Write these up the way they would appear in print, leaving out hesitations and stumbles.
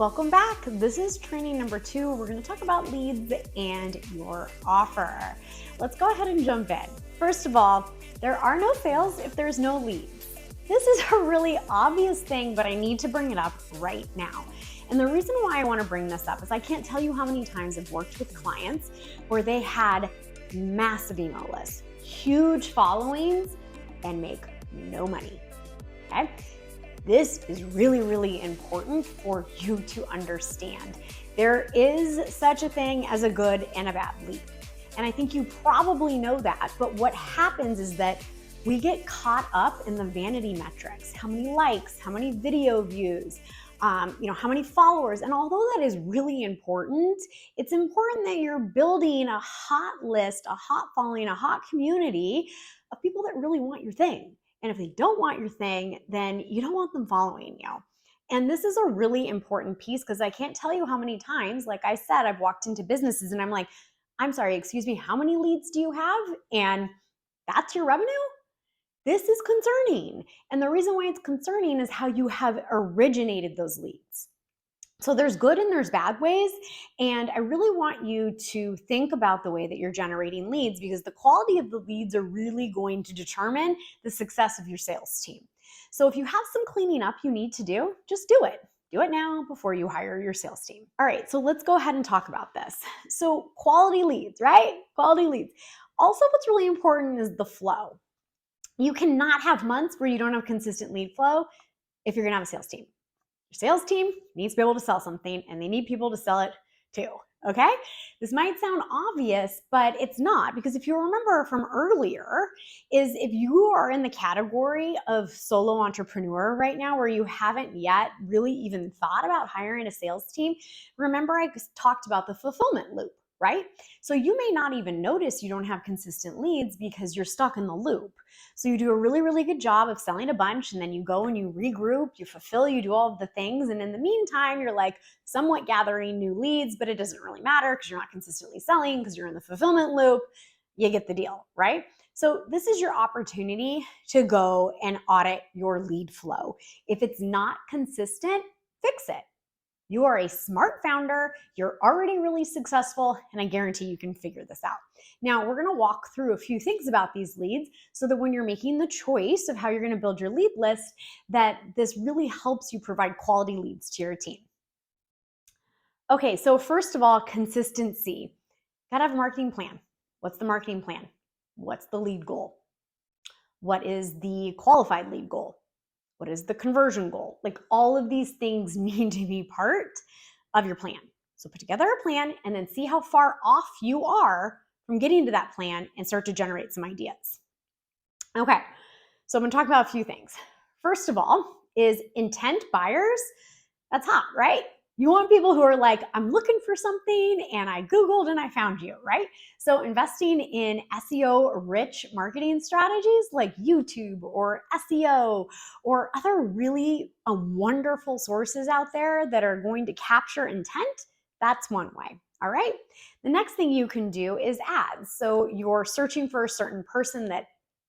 Welcome back. This is training number 2. We're going to talk about leads and your offer. Let's go ahead and jump in. First of all, there are no sales if there's no leads. This is a really obvious thing, but I need to bring it up right now. And the reason why I want to bring this up is I can't tell you how many times I've worked with clients where they had massive email lists, huge followings, and make no money. Okay? This is really, really important for you to understand. There is such a thing as a good and a bad lead. And I think you probably know that, but what happens is that we get caught up in the vanity metrics, how many likes, how many video views, how many followers. And although that is really important, it's important that you're building a hot list, a hot following, a hot community of people that really want your thing. And if they don't want your thing, then you don't want them following you. And this is a really important piece because I can't tell you how many times, like I said, I've walked into businesses and I'm like, I'm sorry, excuse me, how many leads do you have? And that's your revenue? This is concerning. And the reason why it's concerning is how you have originated those leads. So there's good and there's bad ways. And I really want you to think about the way that you're generating leads because the quality of the leads are really going to determine the success of your sales team. So if you have some cleaning up you need to do, just do it. Do it now before you hire your sales team. All right, so let's go ahead and talk about this. So quality leads, right? Quality leads. Also, what's really important is the flow. You cannot have months where you don't have consistent lead flow if you're gonna have a sales team. Your sales team needs to be able to sell something and they need people to sell it too, okay? This might sound obvious, but it's not, because if you remember from earlier, is if you are in the category of solo entrepreneur right now where you haven't yet really even thought about hiring a sales team, remember I talked about the fulfillment loop, right? So you may not even notice you don't have consistent leads because you're stuck in the loop. So you do a really, really good job of selling a bunch and then you go and you regroup, you fulfill, you do all of the things. And in the meantime, you're like somewhat gathering new leads, but it doesn't really matter because you're not consistently selling because you're in the fulfillment loop. You get the deal, right? So this is your opportunity to go and audit your lead flow. If it's not consistent, fix it. You are a smart founder, you're already really successful, and I guarantee you can figure this out. Now, we're gonna walk through a few things about these leads so that when you're making the choice of how you're gonna build your lead list, that this really helps you provide quality leads to your team. Okay, so first of all, consistency. Gotta have a marketing plan. What's the marketing plan? What's the lead goal? What is the qualified lead goal? What is the conversion goal? Like all of these things need to be part of your plan. So put together a plan and then see how far off you are from getting to that plan and start to generate some ideas. Okay, so I'm gonna talk about a few things. First of all is intent buyers. That's hot, right? You want people who are like, I'm looking for something and I Googled and I found you, right? So investing in SEO-rich marketing strategies like YouTube or SEO or other really wonderful sources out there that are going to capture intent, that's one way, all right? The next thing you can do is ads. So you're searching for a certain person that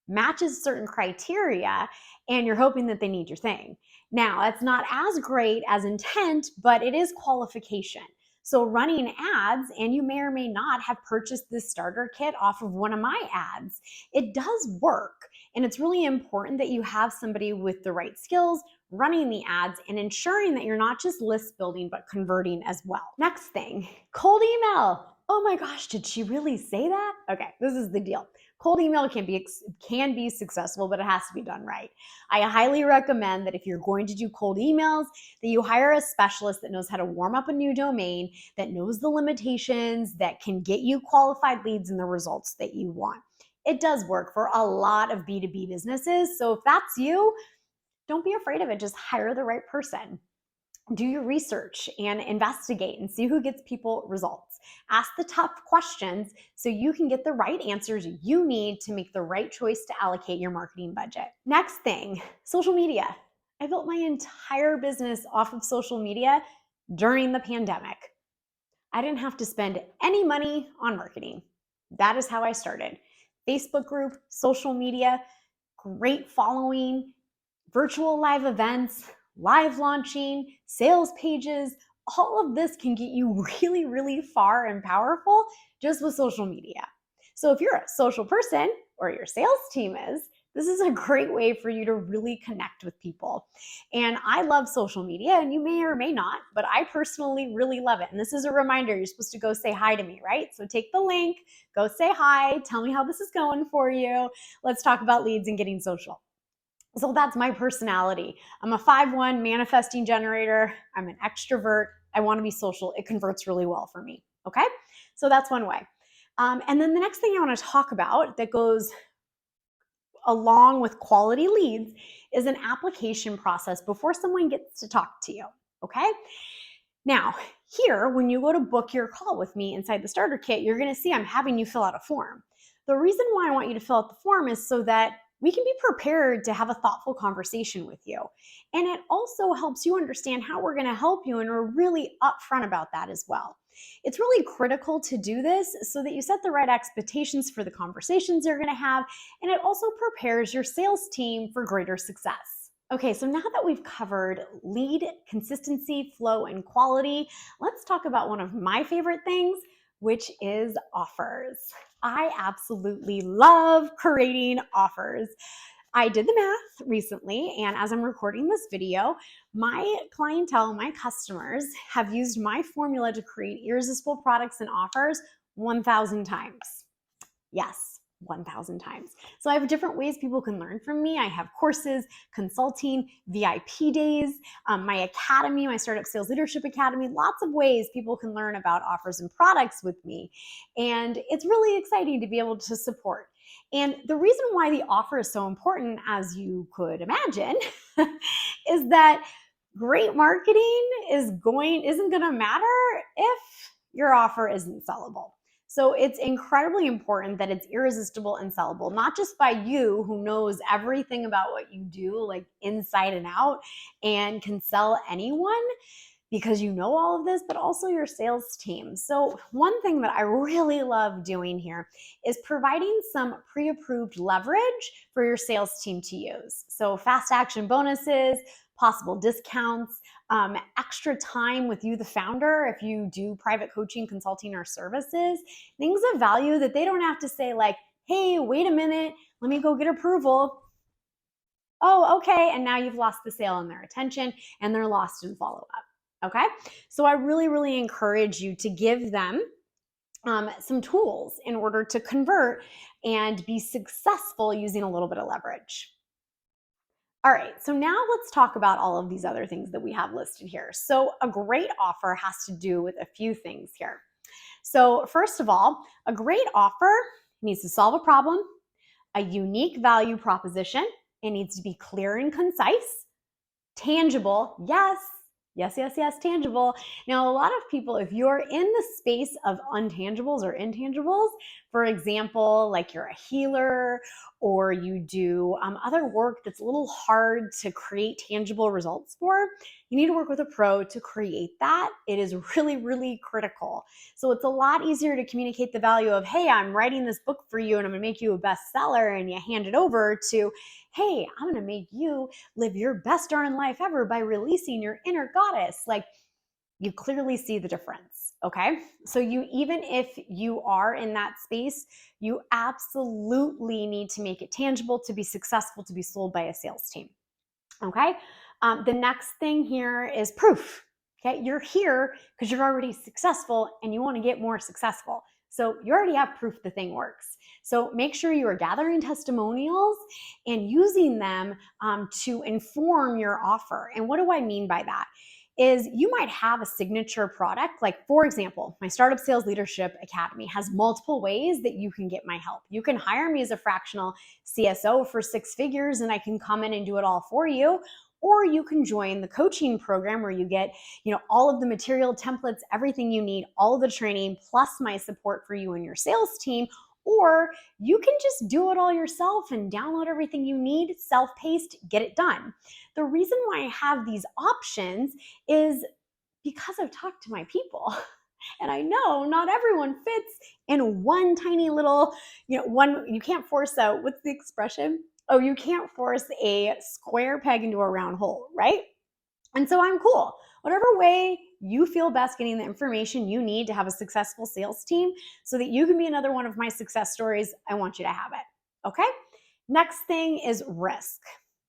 matches certain criteria and you're hoping that they need your thing. Now, that's not as great as intent, but it is qualification. So running ads, and you may or may not have purchased this starter kit off of one of my ads, it does work. And it's really important that you have somebody with the right skills running the ads and ensuring that you're not just list building, but converting as well. Next thing, cold email. Oh my gosh, did she really say that? Okay, this is the deal. Cold email can be successful, but it has to be done right. I highly recommend that if you're going to do cold emails, that you hire a specialist that knows how to warm up a new domain, that knows the limitations, that can get you qualified leads and the results that you want. It does work for a lot of B2B businesses. So if that's you, don't be afraid of it. Just hire the right person. Do your research and investigate and see who gets people results. Ask the tough questions so you can get the right answers you need to make the right choice to allocate your marketing budget. Next thing, social media. I built my entire business off of social media during the pandemic. I didn't have to spend any money on marketing. That is how I started. Facebook group, social media, great following, virtual live events, live launching, sales pages, all of this can get you really, really far and powerful just with social media. So if you're a social person, or your sales team is, this is a great way for you to really connect with people. And I love social media, and you may or may not, but I personally really love it. And this is a reminder, you're supposed to go say hi to me, right? So take the link, go say hi, tell me how this is going for you. Let's talk about leads and getting social. So that's my personality. I'm a 5-1 manifesting generator. I'm an extrovert. I want to be social. It converts really well for me. Okay? So that's one way. And then the next thing I want to talk about that goes along with quality leads is an application process before someone gets to talk to you. Okay? Now, here, when you go to book your call with me inside the starter kit, you're going to see I'm having you fill out a form. The reason why I want you to fill out the form is so that we can be prepared to have a thoughtful conversation with you. And it also helps you understand how we're going to help you, and we're really upfront about that as well. It's really critical to do this so that you set the right expectations for the conversations you're going to have, and it also prepares your sales team for greater success. Okay, so now that we've covered lead, consistency, flow, and quality, let's talk about one of my favorite things, which is offers. I absolutely love creating offers. I did the math recently, and as I'm recording this video, my clientele, my customers have used my formula to create irresistible products and offers 1,000 times. Yes, 1,000 times. So I have different ways people can learn from me. I have courses, consulting, VIP days, my academy, my Startup Sales Leadership Academy, lots of ways people can learn about offers and products with me. And it's really exciting to be able to support. And the reason why the offer is so important, as you could imagine, is that great marketing isn't going to matter if your offer isn't sellable. So it's incredibly important that it's irresistible and sellable, not just by you who knows everything about what you do, like inside and out, and can sell anyone because you know all of this, but also your sales team. So one thing that I really love doing here is providing some pre-approved leverage for your sales team to use. So fast action bonuses, possible discounts, extra time with you, the founder, if you do private coaching, consulting, or services, things of value that they don't have to say like, hey, wait a minute, let me go get approval. Oh, okay, and now you've lost the sale and their attention, and they're lost in follow-up. Okay, so I really, really encourage you to give them some tools in order to convert and be successful using a little bit of leverage. All right, so now let's talk about all of these other things that we have listed here. So a great offer has to do with a few things here. So first of all, a great offer needs to solve a problem, a unique value proposition. It needs to be clear and concise, tangible. Yes, tangible. Now, a lot of people, if you're in the space of untangibles or intangibles, for example, like you're a healer or you do other work that's a little hard to create tangible results for, you need to work with a pro to create that. It is really, really critical. So it's a lot easier to communicate the value of, hey, I'm writing this book for you and I'm gonna make you a bestseller, and you hand it over to, hey, I'm gonna make you live your best darn life ever by releasing your inner goddess. Like, you clearly see the difference, okay? So even if you are in that space, you absolutely need to make it tangible to be successful, to be sold by a sales team, okay? The next thing here is proof, okay? You're here because you're already successful and you want to get more successful. So you already have proof the thing works. So make sure you are gathering testimonials and using them to inform your offer. And what do I mean by that? Is you might have a signature product. Like, for example, my Startup Sales Leadership Academy has multiple ways that you can get my help. You can hire me as a fractional CSO for 6 figures and I can come in and do it all for you. Or you can join the coaching program where you get, all of the material, templates, everything you need, all of the training, plus my support for you and your sales team. Or you can just do it all yourself and download everything you need, self-paced, get it done. The reason why I have these options is because I've talked to my people. And I know not everyone fits in one tiny little, you can't force out, what's the expression? Oh, you can't force a square peg into a round hole, right? And so I'm cool. Whatever way you feel best getting the information you need to have a successful sales team so that you can be another one of my success stories. I want you to have it. Okay? Next thing is risk.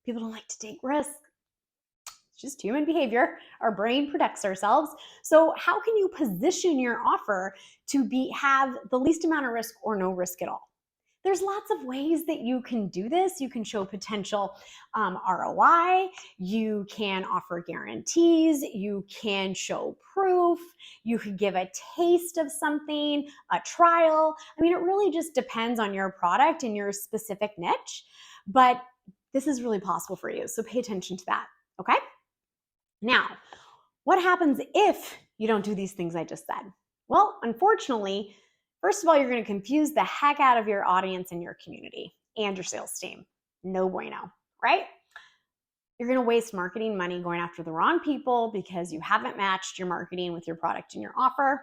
People don't like to take risk. It's just human behavior. Our brain protects ourselves. So how can you position your offer to have the least amount of risk or no risk at all? There's lots of ways that you can do this. You can show potential ROI. You can offer guarantees. You can show proof. You could give a taste of something, a trial. I mean, it really just depends on your product and your specific niche, but this is really possible for you. So pay attention to that, okay? Now, what happens if you don't do these things I just said? Well, unfortunately, first of all, you're going to confuse the heck out of your audience and your community and your sales team. No bueno, right? You're going to waste marketing money going after the wrong people because you haven't matched your marketing with your product and your offer.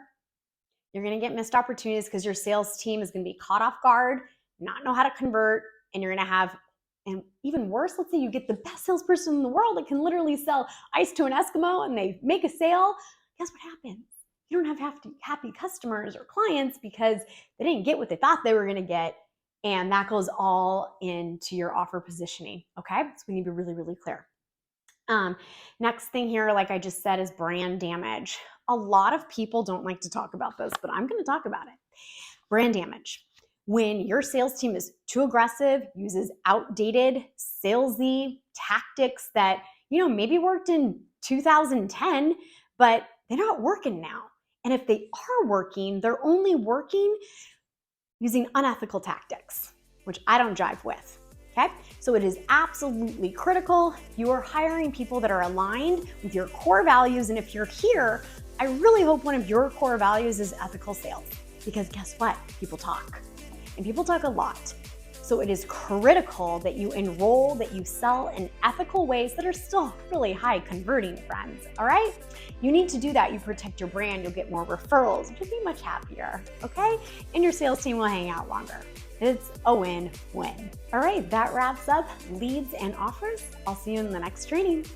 You're going to get missed opportunities because your sales team is going to be caught off guard, not know how to convert, and you're going to have, and even worse, let's say you get the best salesperson in the world that can literally sell ice to an Eskimo and they make a sale. Guess what happens? You don't have happy customers or clients because they didn't get what they thought they were going to get. And that goes all into your offer positioning. Okay. So we need to be really, really clear. Next thing here, like I just said, is brand damage. A lot of people don't like to talk about this, but I'm going to talk about it. Brand damage. When your sales team is too aggressive, uses outdated salesy tactics that, maybe worked in 2010, but they're not working now. And if they are working, they're only working using unethical tactics, which I don't jive with. Okay? So it is absolutely critical. You are hiring people that are aligned with your core values. And if you're here, I really hope one of your core values is ethical sales. Because guess what? People talk. And people talk a lot. So it is critical that you enroll, that you sell in ethical ways that are still really high converting, friends. All right? You need to do that. You protect your brand. You'll get more referrals. You'll be much happier. Okay? And your sales team will hang out longer. It's a win-win. All right, that wraps up leads and offers. I'll see you in the next training.